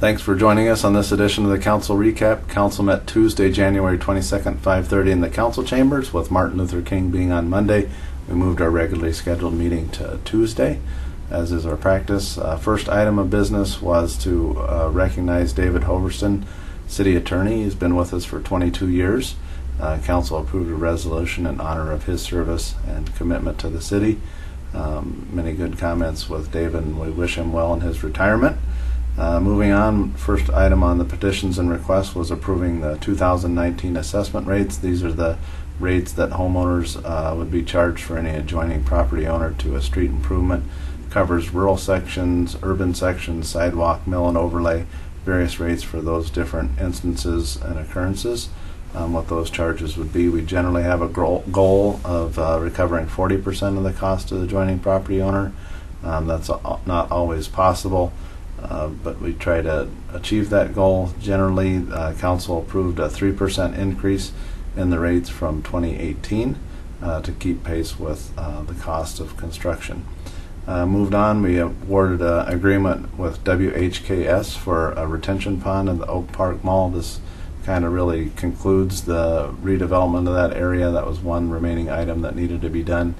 Thanks for joining us on this edition of the Council Recap. Council met Tuesday, January 22nd, 5:30 in the Council Chambers, with Martin Luther King being on Monday. We moved our regularly scheduled meeting to Tuesday, as is our practice. First item of business was to recognize David Hoverson, City Attorney. He's been with us for 22 years. Council approved a resolution in honor of his service and commitment to the city. Many good comments with David, and we wish him well in his retirement. Moving on, first item on the petitions and requests was approving the 2019 assessment rates. These are the rates that homeowners would be charged for any adjoining property owner to a street improvement. Covers rural sections, urban sections, sidewalk, mill and overlay, various rates for those different instances and occurrences. What those charges would be. We generally have a goal of recovering 40% of the cost of the adjoining property owner. That's not always possible. But we try to achieve that goal. Generally, Council approved a 3% increase in the rates from 2018 to keep pace with the cost of construction. Moved on, we awarded an agreement with WHKS for a retention pond in the Oak Park Mall. This kind of really concludes the redevelopment of that area. That was one remaining item that needed to be done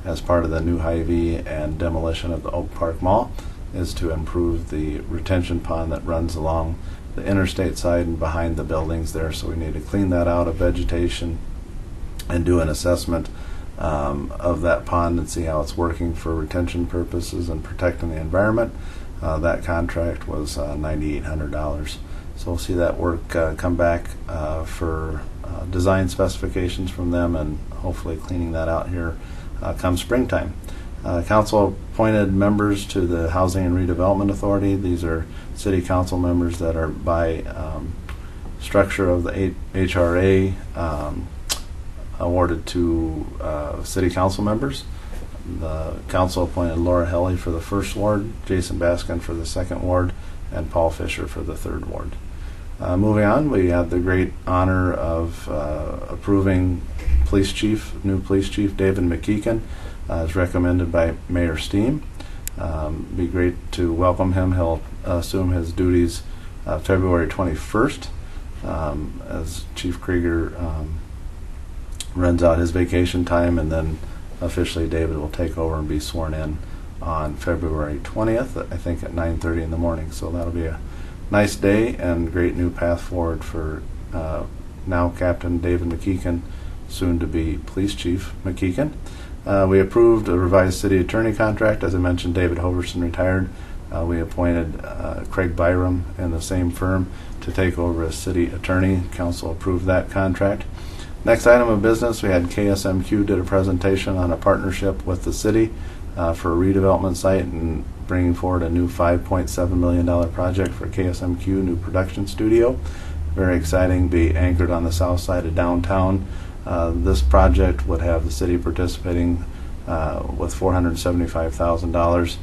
as part of the new Hy-Vee and demolition of the Oak Park Mall, is to improve the retention pond that runs along the interstate side and behind the buildings there. So we need to clean that out of vegetation and do an assessment of that pond and see how it's working for retention purposes and protecting the environment. That contract was $9,800. So we'll see that work come back for design specifications from them, and hopefully cleaning that out here come springtime. Council appointed members to the Housing and Redevelopment Authority. These are city council members that are by structure of the HRA awarded to city council members. The council appointed Laura Helly for the first ward, Jason Baskin for the second ward, and Paul Fisher for the third ward. Moving on, we had the great honor of approving new police chief David McKeekin, as recommended by Mayor Steen. Be great to welcome him. He'll assume his duties February 21st as Chief Krieger runs out his vacation time, and then officially David will take over and be sworn in on February 20th, I think at 9:30 in the morning. So that'll be a nice day and great new path forward for now Captain David McKeekin, soon to be Police Chief McKeekin. We approved a revised city attorney contract. As I mentioned, David Hoverson retired. We appointed Craig Byram in the same firm to take over as city attorney. Council approved that contract. Next item of business, we had KSMQ did a presentation on a partnership with the city for a redevelopment site and bringing forward a new $5.7 million project for KSMQ, new production studio. Very exciting, be anchored on the south side of downtown. This project would have the city participating with $475,000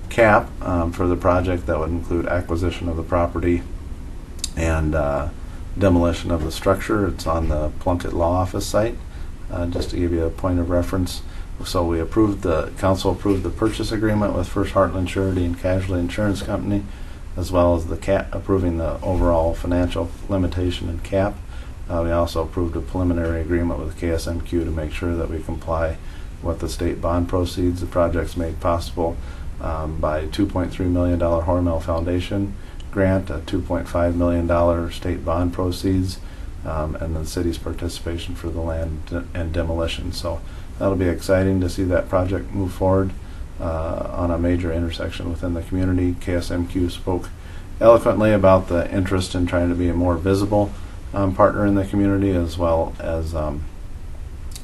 cap for the project. That would include acquisition of the property and demolition of the structure. It's on the Plunkett Law Office site, just to give you a point of reference. So we council approved the purchase agreement with First Heartland Surety and Casualty Insurance Company, as well as approving the overall financial limitation and cap. We also approved a preliminary agreement with KSMQ to make sure that we comply with the state bond proceeds. The project's made possible by a $2.3 million Hormel Foundation grant, a $2.5 million state bond proceeds, and the city's participation for the land and demolition. So that'll be exciting to see that project move forward on a major intersection within the community. KSMQ spoke eloquently about the interest in trying to be a more visible partner in the community, as well as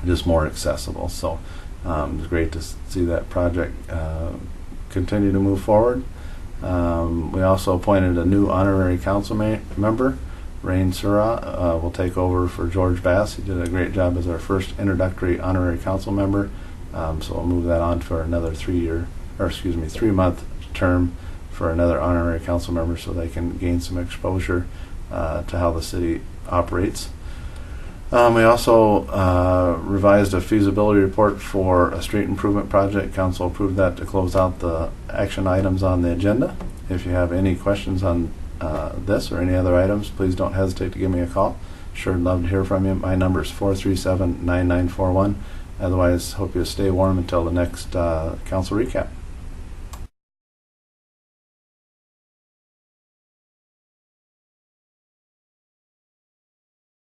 just more accessible. So it's great to see that project continue to move forward. We also appointed a new honorary council member. Rain Sura will take over for George Bass. He did a great job as our first introductory honorary council member. So we'll move that on for another 3-month term for another honorary council member, so they can gain some exposure to how the city operates. We also revised a feasibility report for a street improvement project. Council approved that to close out the action items on the agenda. If you have any questions on this or any other items, please don't hesitate to give me a call. Sure, I'd love to hear from you. My number is 437-9941. Otherwise, hope you stay warm until the next council recap.